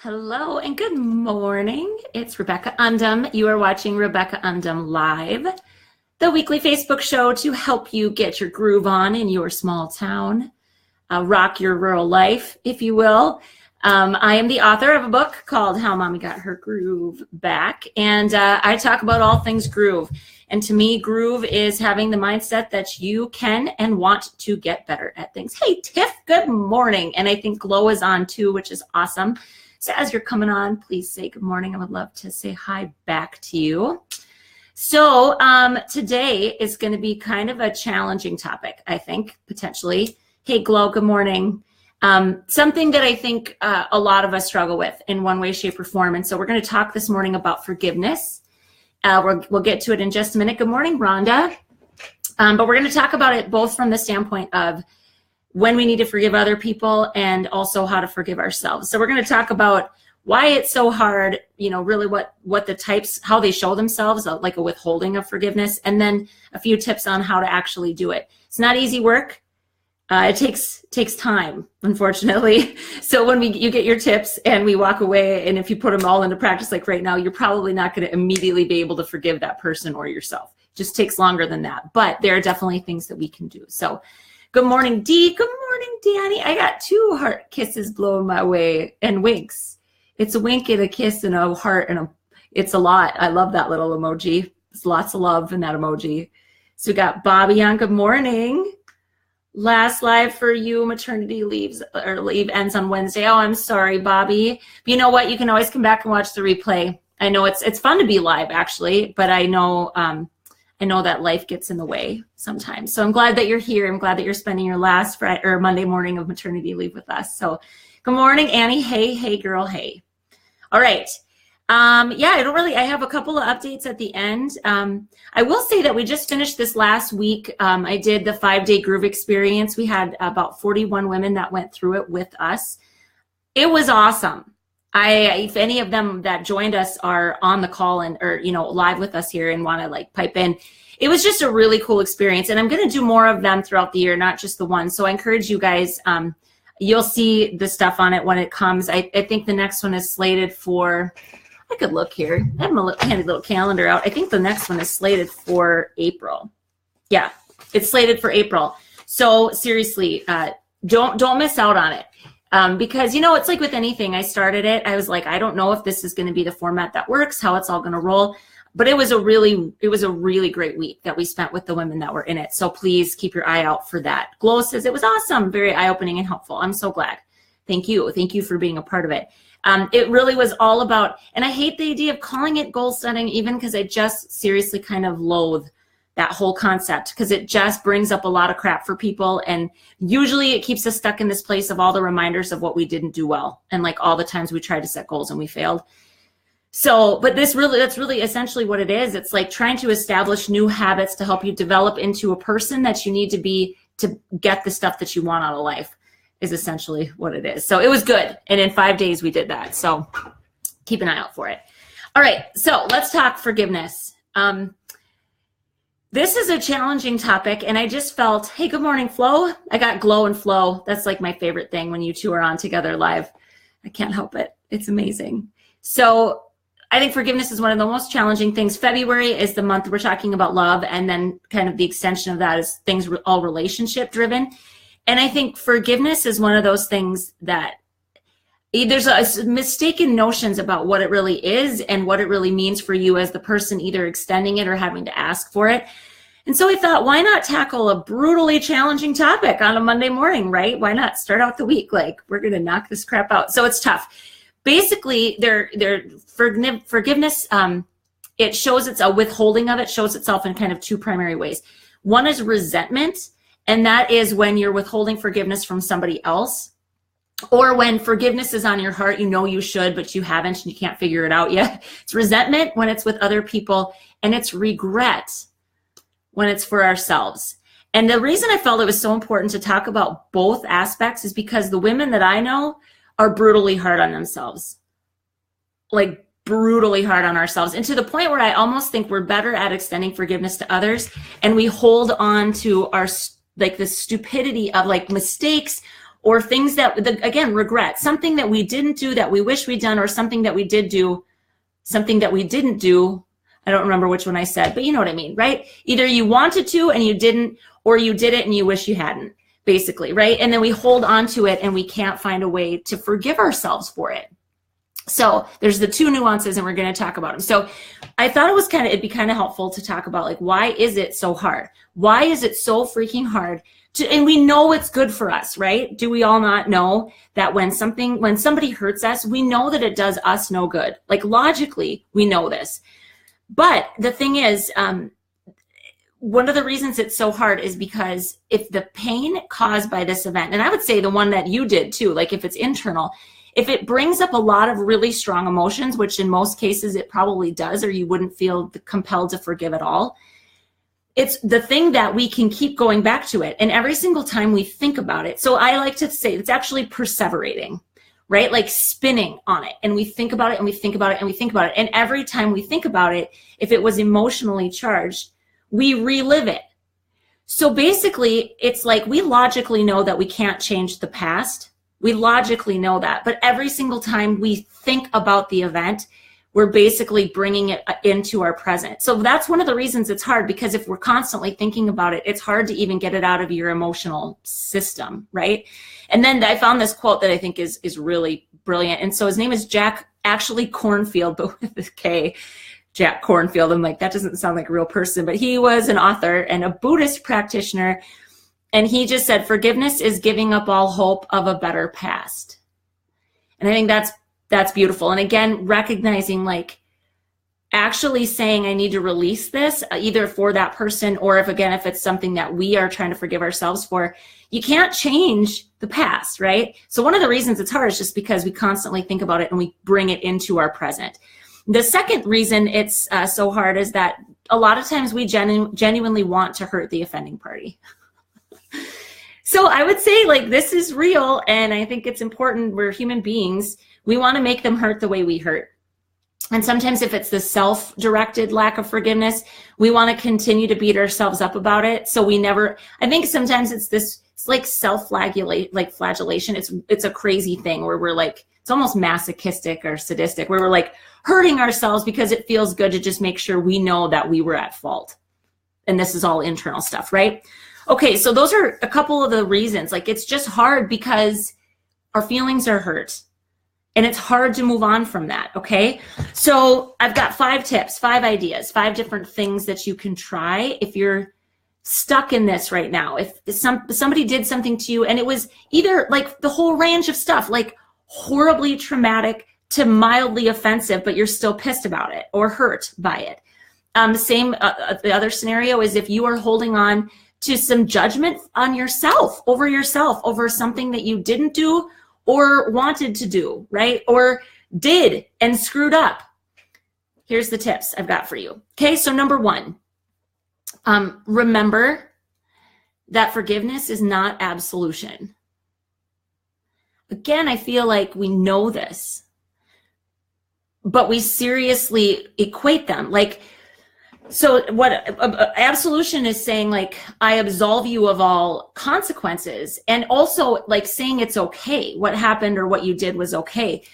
Hello and good morning. It's Rebecca Undem. You are watching Rebecca Undem Live, the weekly Facebook show to help you get your groove on in your small town, rock your rural life, if you will. I am the author of a book called How Mommy Got Her Groove Back, and I talk about all things groove. And to me, groove is having the mindset that you can and want to get better at things. Hey, Tiff, good morning. And I think Glow is on too, which is awesome. So as you're coming on, please say good morning. I would love to say hi back to you. So today is going to be kind of a challenging topic, I think, potentially. Hey, Glow, good morning. Something that I think a lot of us struggle with in one way, shape, or form. And so we're going to talk this morning about forgiveness. We'll get to it in just a minute. Good morning, Rhonda. But we're going to talk about it both from the standpoint of when we need to forgive other people and also how to forgive ourselves. So we're going to talk about why it's so hard, really what the types, how they show themselves, like a withholding of forgiveness, and then a few tips on how to actually do it. It's not easy work. It takes time, unfortunately. So when you get your tips and we walk away, and if you put them all into practice, like right now, you're probably not going to immediately be able to forgive that person or yourself. It just takes longer than that. But there are definitely things that we can do. So good morning, Dee. Good morning, Danny. I got 2 heart kisses blowing my way and winks. It's a wink and a kiss and a heart and it's a lot. I love that little emoji. There's lots of love in that emoji. So we got Bobby on. Good morning. Last live for you. Maternity leave ends on Wednesday. Oh, I'm sorry, Bobby. But you know what? You can always come back and watch the replay. I know it's fun to be live actually, but I know that life gets in the way sometimes. So I'm glad that you're here. I'm glad that you're spending your last Friday or Monday morning of maternity leave with us. So good morning, Annie. Hey, girl. Hey. All right. I have a couple of updates at the end. I will say that we just finished this last week. I did the 5-day groove experience. We had about 41 women that went through it with us. It was awesome. If any of them that joined us are on the call or live with us here and want to pipe in, it was just a really cool experience. And I'm going to do more of them throughout the year, not just the one. So I encourage you guys, you'll see the stuff on it when it comes. I think the next one is slated for, I could look here. I have my handy little calendar out. I think the next one is slated for April. Yeah, it's slated for April. So seriously, don't miss out on it. Because, it's like with anything, I started it. I was like, I don't know if this is going to be the format that works, how it's all going to roll. But it was a really great week that we spent with the women that were in it. So please keep your eye out for that. Glow says it was awesome, very eye-opening and helpful. I'm so glad. Thank you. Thank you for being a part of it. It really was all about, and I hate the idea of calling it goal setting, even because I just seriously kind of loathe that whole concept, because it just brings up a lot of crap for people. And usually it keeps us stuck in this place of all the reminders of what we didn't do well. And all the times we tried to set goals and we failed. So, but that's really essentially what it is. It's like trying to establish new habits to help you develop into a person that you need to be to get the stuff that you want out of life is essentially what it is. So it was good. And in 5 days we did that. So keep an eye out for it. All right. So let's talk forgiveness. This is a challenging topic, and I just felt, hey, good morning, Flo. I got Glow and Flo. That's my favorite thing when you two are on together live. I can't help it. It's amazing. So I think forgiveness is one of the most challenging things. February is the month we're talking about love, and then kind of the extension of that is things all relationship driven. And I think forgiveness is one of those things that there's a mistaken notions about what it really is and what it really means for you as the person either extending it or having to ask for it. And so I thought, why not tackle a brutally challenging topic on a Monday morning, right? Why not start out the week we're going to knock this crap out? So it's tough. Basically, forgiveness, it shows it's a withholding of it, shows itself in kind of 2 primary ways. One is resentment, and that is when you're withholding forgiveness from somebody else, or when forgiveness is on your heart, you should, but you haven't and you can't figure it out yet. It's resentment when it's with other people, and it's regret when it's for ourselves. And the reason I felt it was so important to talk about both aspects is because the women that I know are brutally hard on themselves, brutally hard on ourselves, and to the point where I almost think we're better at extending forgiveness to others, and we hold on to our the stupidity of mistakes or things that, again, regret, something that we didn't do that we wish we'd done, or something that we did do, something that we didn't do. I don't remember which one I said, but you know what I mean, right? Either you wanted to and you didn't, or you did it and you wish you hadn't, basically, right? And then we hold on to it and we can't find a way to forgive ourselves for it. So there's the two nuances, and we're going to talk about them. So I thought it'd be kind of helpful to talk about, like, why is it so hard? Why is it so freaking hard and we know it's good for us, right? Do we all not know that when somebody hurts us, we know that it does us no good? Like, logically, we know this. But the thing is, one of the reasons it's so hard is because if the pain caused by this event, and I would say the one that you did too, like if it's internal, if it brings up a lot of really strong emotions, which in most cases it probably does, or you wouldn't feel compelled to forgive at all, it's the thing that we can keep going back to it. And every single time we think about it, so I like to say it's actually perseverating, right? Like spinning on it. And we think about it and we think about it and we think about it. And every time we think about it, if it was emotionally charged, we relive it. So basically, it's like we logically know that we can't change the past. We logically know that. But every single time we think about the event, we're basically bringing it into our present. So that's one of the reasons it's hard, because if we're constantly thinking about it, it's hard to even get it out of your emotional system, right? And then I found this quote that I think is really brilliant. And so his name is Jack, actually Cornfield, but with a K, Jack Cornfield. I'm like, that doesn't sound like a real person, but he was an author and a Buddhist practitioner. And he just said, forgiveness is giving up all hope of a better past. And I think that's beautiful. And again, recognizing, like, actually saying, I need to release this, either for that person, or if it's something that we are trying to forgive ourselves for. You can't change the past, right? So one of the reasons it's hard is just because we constantly think about it and we bring it into our present. The second reason it's so hard is that a lot of times we genuinely want to hurt the offending party. So I would say, like, this is real, and I think it's important. We're human beings. We want to make them hurt the way we hurt. And sometimes if it's the self-directed lack of forgiveness, we want to continue to beat ourselves up about it. So I think sometimes it's like self-flagellation. It's a crazy thing where we're like, it's almost masochistic or sadistic, where we're like hurting ourselves because it feels good to just make sure we know that we were at fault. And this is all internal stuff, right? Okay, so those are a couple of the reasons. Like, it's just hard because our feelings are hurt. And it's hard to move on from that, okay? So I've got 5 tips, 5 ideas, 5 different things that you can try if you're stuck in this right now. If somebody did something to you and it was either like the whole range of stuff, like horribly traumatic to mildly offensive, but you're still pissed about it or hurt by it. The other scenario is if you are holding on to some judgment on yourself, over something that you didn't do or wanted to do, right? Or did and screwed up. Here's the tips I've got for you. Okay, so number 1, remember that forgiveness is not absolution. Again, I feel like we know this, but we seriously equate them. Like, so what absolution is saying, like, I absolve you of all consequences, and also like saying it's okay. What happened or what you did was okay.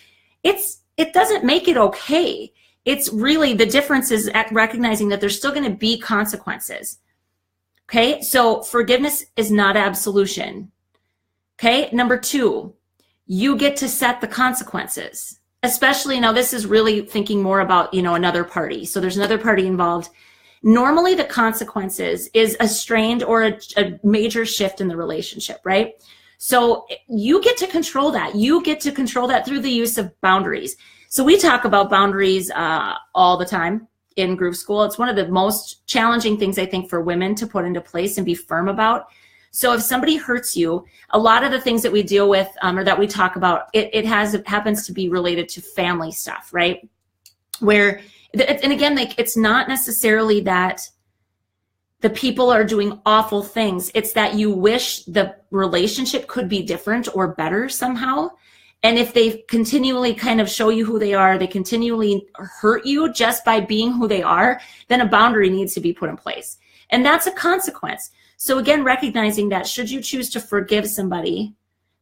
It doesn't make it okay. It's really, the difference is at recognizing that there's still going to be consequences. Okay, so forgiveness is not absolution. Okay, number 2, you get to set the consequences. Especially now, this is really thinking more about, another party. So there's another party involved. Normally the consequences is a strained or a major shift in the relationship, right? So you get to control that. You get to control that through the use of boundaries. So we talk about boundaries all the time in group school. It's one of the most challenging things, I think, for women to put into place and be firm about. So if somebody hurts you, a lot of the things that we deal with or that we talk about, it happens to be related to family stuff, right? Where, and again, like, it's not necessarily that the people are doing awful things. It's that you wish the relationship could be different or better somehow. And if they continually kind of show you who they are, they continually hurt you just by being who they are, then a boundary needs to be put in place. And that's a consequence. So again, recognizing that should you choose to forgive somebody,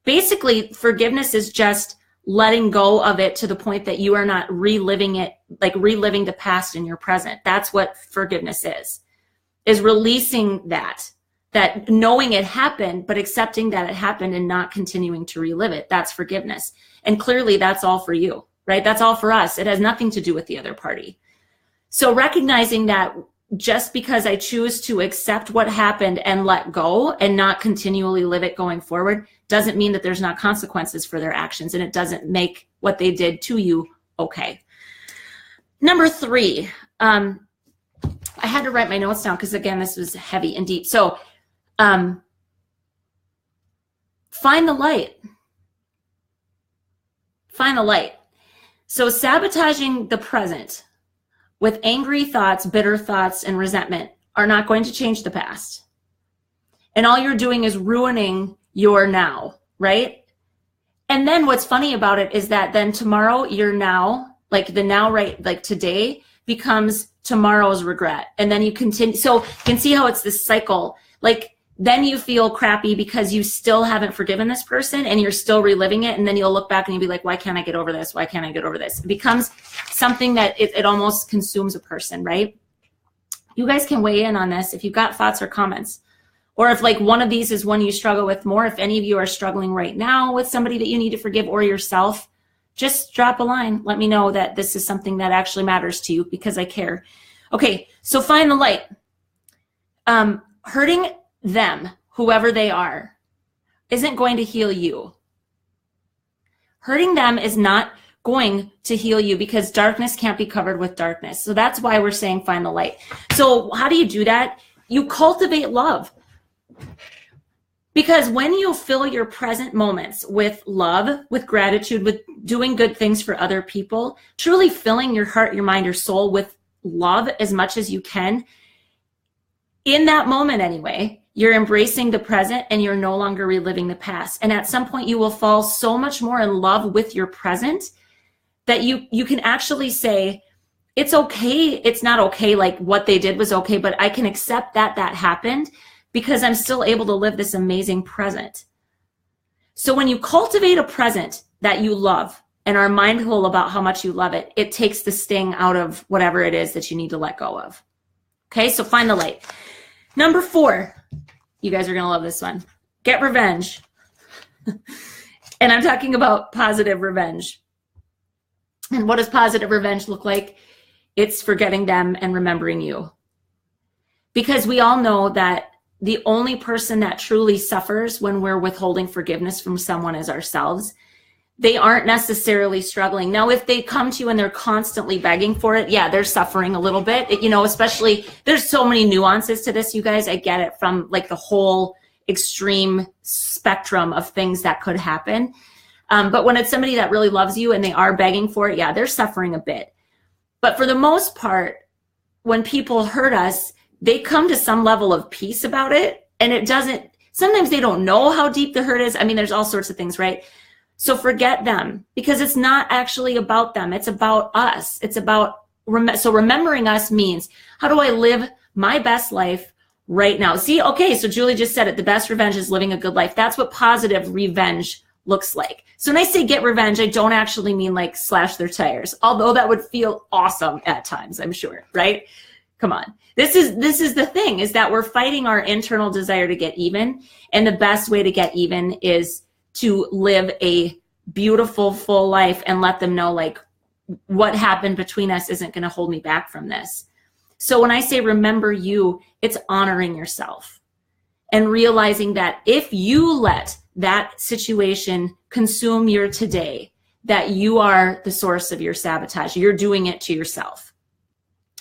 basically forgiveness is just letting go of it to the point that you are not reliving it, like reliving the past in your present. That's what forgiveness is releasing that knowing it happened, but accepting that it happened and not continuing to relive it. That's forgiveness. And clearly that's all for you, right? That's all for us. It has nothing to do with the other party. So recognizing that just because I choose to accept what happened and let go and not continually live it going forward doesn't mean that there's not consequences for their actions, and it doesn't make what they did to you okay. Number 3, I had to write my notes down because, again, this was heavy and deep. So find the light. Find the light. So sabotaging the present with angry thoughts, bitter thoughts, and resentment are not going to change the past. And all you're doing is ruining your now, right? And then what's funny about it is that then tomorrow, your now, like the now, right, like today becomes tomorrow's regret. And then you continue. So you can see how it's this cycle. Like then you feel crappy because you still haven't forgiven this person and you're still reliving it. And then you'll look back and you'll be like, why can't I get over this? Why can't I get over this? It becomes something that it almost consumes a person, right? You guys can weigh in on this if you've got thoughts or comments. Or if like one of these is one you struggle with more, if any of you are struggling right now with somebody that you need to forgive or yourself, just drop a line. Let me know that this is something that actually matters to you because I care. Okay, so find the light. Hurting them, whoever they are, isn't going to heal you. Hurting them is not going to heal you because darkness can't be covered with darkness. So that's why we're saying find the light. So how do you do that? You cultivate love. Because when you fill your present moments with love, with gratitude, with doing good things for other people, truly filling your heart, your mind, your soul with love as much as you can, in that moment anyway, you're embracing the present and you're no longer reliving the past. And at some point you will fall so much more in love with your present that you can actually say, it's okay. It's not okay. Like what they did was okay, but I can accept that happened because I'm still able to live this amazing present. So when you cultivate a present that you love and are mindful about how much you love it, it takes the sting out of whatever it is that you need to let go of. Okay, so find the light. Number 4, you guys are going to love this one. Get revenge. And I'm talking about positive revenge. And what does positive revenge look like? It's forgetting them and remembering you. Because we all know that the only person that truly suffers when we're withholding forgiveness from someone is ourselves. They aren't necessarily struggling. Now, if they come to you and they're constantly begging for it, yeah, they're suffering a little bit. You know, especially there's so many nuances to this, you guys. I get it from like the whole extreme spectrum of things that could happen. But when it's somebody that really loves you and they are begging for it, yeah, they're suffering a bit. But for the most part, when people hurt us, they come to some level of peace about it. And it doesn't, sometimes they don't know how deep the hurt is. I mean, there's all sorts of things, right? So forget them because it's not actually about them. It's about us. It's about, so remembering us means, how do I live my best life right now? See, okay, so Julie just said it. The best revenge is living a good life. That's what positive revenge looks like. So when I say get revenge, I don't actually mean like slash their tires, although that would feel awesome at times, I'm sure, right? Come on. This is the thing, is that we're fighting our internal desire to get even. And the best way to get even is to live a beautiful, full life and let them know like what happened between us isn't going to hold me back from this. So when I say remember you, it's honoring yourself and realizing that if you let that situation consume your today, that you are the source of your sabotage. You're doing it to yourself.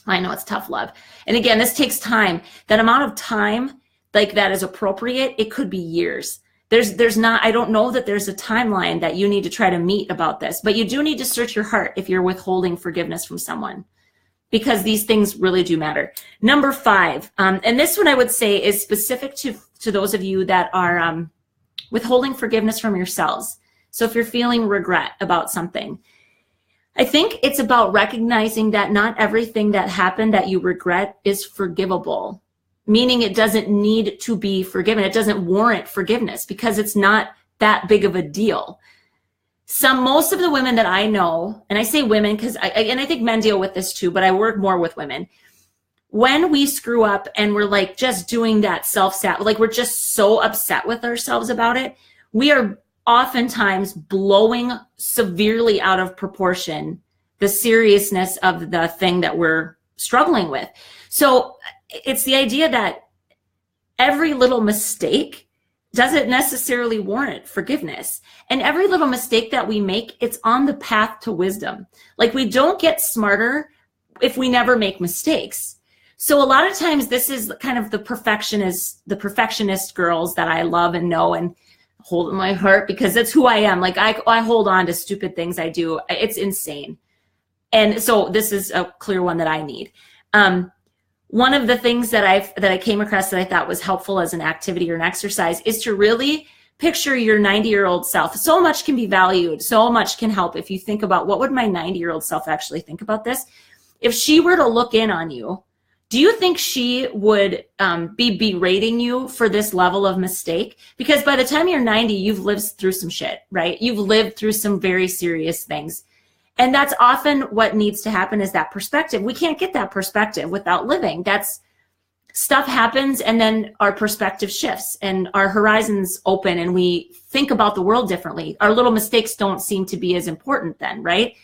I know it's tough love. And again, this takes time. That amount of time like that is appropriate. It could be years. There's not, I don't know that there's a timeline that you need to try to meet about this, but you do need to search your heart if you're withholding forgiveness from someone, because these things really do matter. Number 5, and this one I would say is specific to those of you that are withholding forgiveness from yourselves. So if you're feeling regret about something, I think it's about recognizing that not everything that happened that you regret is forgivable, meaning it doesn't need to be forgiven. It doesn't warrant forgiveness because it's not that big of a deal. Most of the women that I know, and I say women because I think men deal with this too, but I work more with women. When we screw up and we're like just doing that like we're just so upset with ourselves about it, we are oftentimes blowing severely out of proportion the seriousness of the thing that we're struggling with. So it's the idea that every little mistake doesn't necessarily warrant forgiveness. And every little mistake that we make, it's on the path to wisdom. Like, we don't get smarter if we never make mistakes. So a lot of times this is kind of the perfectionist girls that I love and know and hold in my heart, because that's who I am. Like, I hold on to stupid things I do. It's insane. And so this is a clear one that I need. One of the things that I came across that I thought was helpful as an activity or an exercise is to really picture your 90-year-old self. So much can be valued. So much can help if you think about, what would my 90-year-old self actually think about this? If she were to look in on you, do you think she would be berating you for this level of mistake? Because by the time you're 90, you've lived through some shit, right? You've lived through some very serious things. And that's often what needs to happen, is that perspective. We can't get that perspective without living. Stuff happens, and then our perspective shifts and our horizons open and we think about the world differently. Our little mistakes don't seem to be as important then, right?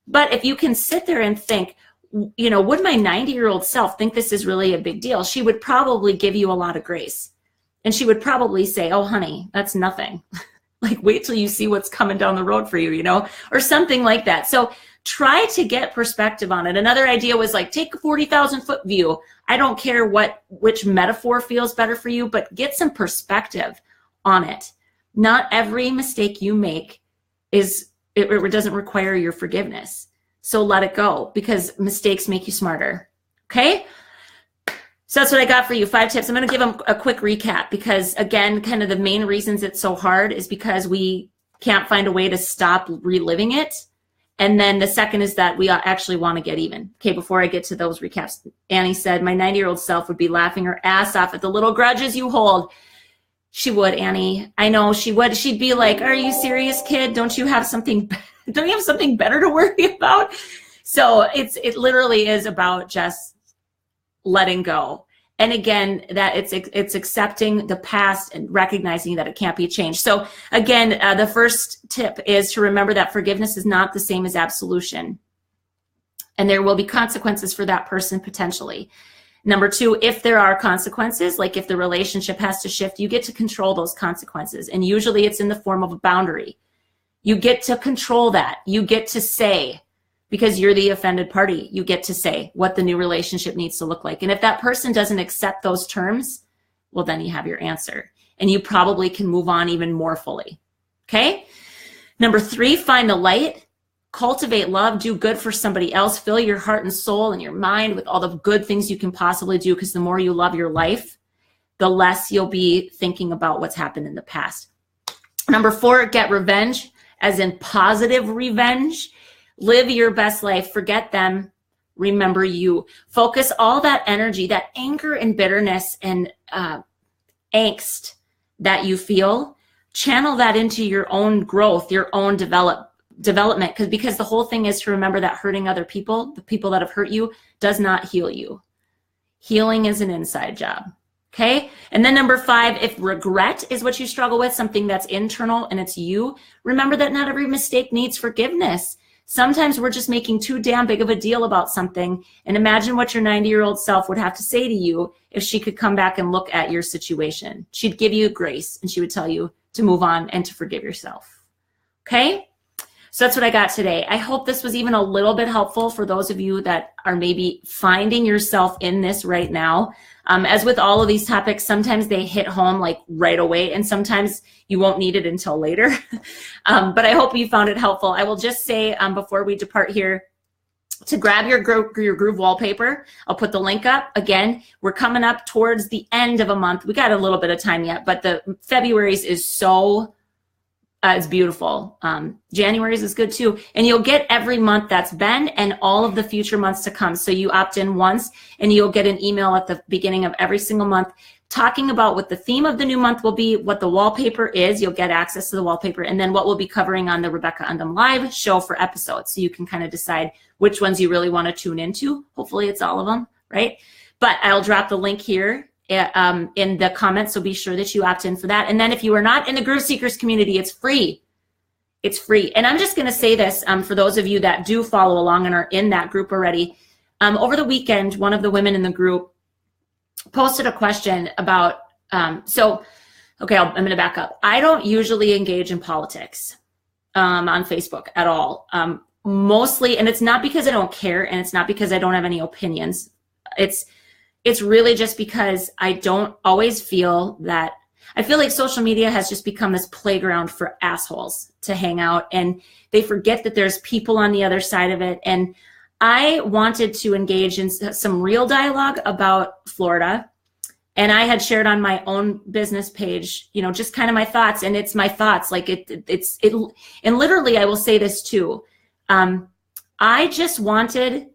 But if you can sit there and think, would my 90-year-old self think this is really a big deal? She would probably give you a lot of grace. And she would probably say, oh, honey, that's nothing. Like, wait till you see what's coming down the road for you, or something like that. So try to get perspective on it. Another idea was like, take a 40,000 foot view. I don't care which metaphor feels better for you, but get some perspective on it. Not every mistake you make it doesn't require your forgiveness. So let it go, because mistakes make you smarter. Okay? So that's what I got for you, 5 tips. I'm going to give them a quick recap, because again, kind of the main reasons it's so hard is because we can't find a way to stop reliving it. And then the second is that we actually want to get even. Okay, before I get to those recaps, Annie said, my 90-year-old self would be laughing her ass off at the little grudges you hold. She would, Annie. I know she would. She'd be like, are you serious, kid? Don't you have something better to worry about? So it literally is about just letting go. And again, that it's accepting the past and recognizing that it can't be changed. So again, the first tip is to remember that forgiveness is not the same as absolution. And there will be consequences for that person potentially. Number 2, if there are consequences, like if the relationship has to shift, you get to control those consequences. And usually it's in the form of a boundary. You get to control that. You get to say, because you're the offended party, you get to say what the new relationship needs to look like. And if that person doesn't accept those terms, well, then you have your answer. And you probably can move on even more fully. Okay? Number 3, find the light. Cultivate love. Do good for somebody else. Fill your heart and soul and your mind with all the good things you can possibly do, because the more you love your life, the less you'll be thinking about what's happened in the past. Number 4, get revenge, as in positive revenge. Live your best life. Forget them. Remember you. Focus all that energy, that anger and bitterness and angst that you feel, channel that into your own growth, your own development. Because the whole thing is to remember that hurting other people, the people that have hurt you, does not heal you. Healing is an inside job. Okay? And then number 5, if regret is what you struggle with, something that's internal and it's you, remember that not every mistake needs forgiveness. Sometimes we're just making too damn big of a deal about something. And imagine what your 90-year-old self would have to say to you if she could come back and look at your situation. She'd give you grace and she would tell you to move on and to forgive yourself. Okay? So that's what I got today. I hope this was even a little bit helpful for those of you that are maybe finding yourself in this right now. As with all of these topics, sometimes they hit home like right away, and sometimes you won't need it until later. But I hope you found it helpful. I will just say before we depart here, to grab your groove wallpaper, I'll put the link up. Again, we're coming up towards the end of a month. We got a little bit of time yet, but the February's is so it's beautiful. January's is good too. And you'll get every month that's been and all of the future months to come. So you opt in once and you'll get an email at the beginning of every single month talking about what the theme of the new month will be, what the wallpaper is. You'll get access to the wallpaper, and then what we'll be covering on the Rebecca Undem Live show for episodes. So you can kind of decide which ones you really want to tune into. Hopefully it's all of them, right? But I'll drop the link here in the comments, so be sure that you opt in for that. And then if you are not in the Groove Seekers community, it's free. It's free. And I'm just going to say this for those of you that do follow along and are in that group already. Over the weekend, one of the women in the group posted a question about, I'm going to back up. I don't usually engage in politics on Facebook at all. Mostly, and it's not because I don't care, and it's not because I don't have any opinions. It's really just because I don't always feel that, I feel like social media has just become this playground for assholes to hang out, and they forget that there's people on the other side of it. And I wanted to engage in some real dialogue about Florida, and I had shared on my own business page, you know, just kind of my thoughts, and it's my thoughts. Like and literally, I will say this too. I just wanted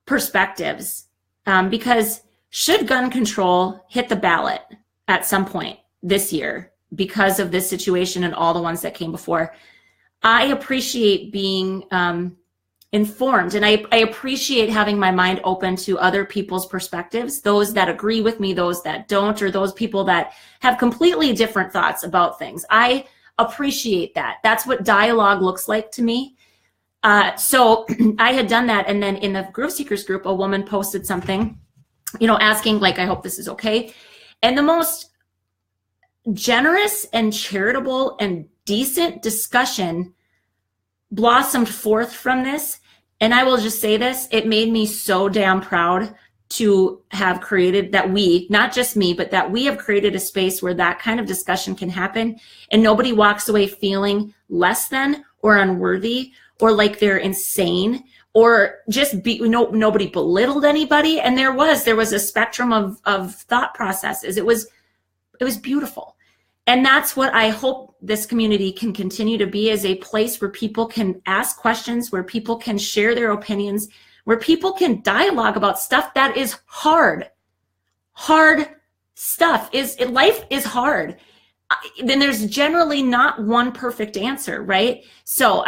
perspectives, because should gun control hit the ballot at some point this year because of this situation and all the ones that came before, I appreciate being informed, and I appreciate having my mind open to other people's perspectives, those that agree with me, those that don't, or those people that have completely different thoughts about things. I appreciate that. That's what dialogue looks like to me. So I had done that, and then in the Groove Seekers group, a woman posted something, you know, asking, like, I hope this is okay. And the most generous and charitable and decent discussion blossomed forth from this. And I will just say this, it made me so damn proud to have created that not just me, but that we have created a space where that kind of discussion can happen, and nobody walks away feeling less than or unworthy or like they're insane, or just nobody belittled anybody. And there was a spectrum of thought processes. It was beautiful. And that's what I hope this community can continue to be, is a place where people can ask questions, where people can share their opinions, where people can dialogue about stuff that is hard stuff. Life is hard. Then there's generally not one perfect answer, right? So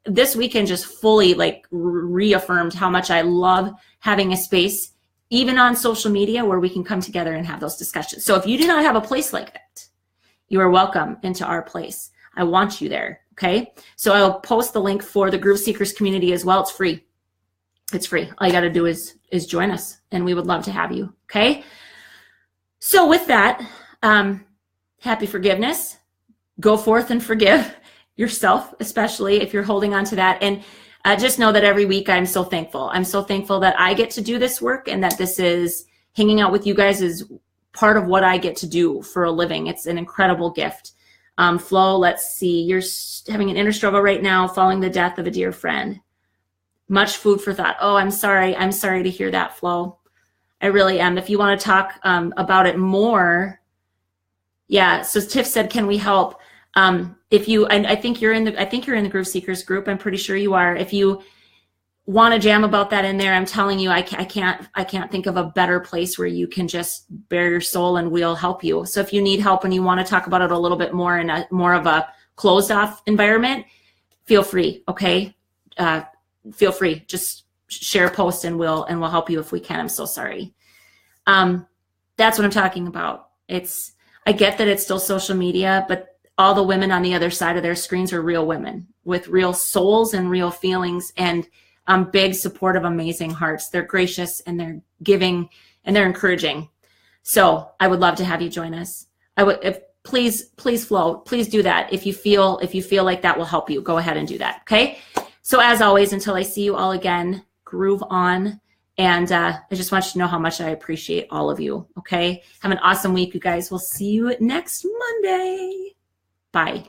this weekend just fully like reaffirmed how much I love having a space, even on social media, where we can come together and have those discussions. So if you do not have a place like that, you are welcome into our place. I want you there, okay? So I'll post the link for the Groove Seekers community as well. It's free. It's free. All you got to do is join us, and we would love to have you, okay? So with that, happy forgiveness. Go forth and forgive yourself, especially if you're holding on to that. And just know that every week I'm so thankful. I'm so thankful that I get to do this work, and that this is, hanging out with you guys is part of what I get to do for a living. It's an incredible gift. Flo, let's see. You're having an inner struggle right now following the death of a dear friend. Much food for thought. Oh, I'm sorry. I'm sorry to hear that, Flo. I really am. If you want to talk about it more, yeah. So Tiff said, "Can we help?" I think you're in the Groove Seekers group. I'm pretty sure you are. If you want to jam about that in there, I'm telling you, I can't think of a better place where you can just bare your soul, and we'll help you. So if you need help and you want to talk about it a little bit more in a more of a closed off environment, feel free. Okay. Feel free. Just share a post, and we'll help you if we can. I'm so sorry. That's what I'm talking about. I get that it's still social media, but all the women on the other side of their screens are real women with real souls and real feelings, and big, supportive, amazing hearts. They're gracious, and they're giving, and they're encouraging. So I would love to have you join us. Please, Flo, please do that. If you feel like that will help you, go ahead and do that. Okay. So as always, until I see you all again, groove on. And I just want you to know how much I appreciate all of you. Okay. Have an awesome week, you guys. We'll see you next Monday. Bye.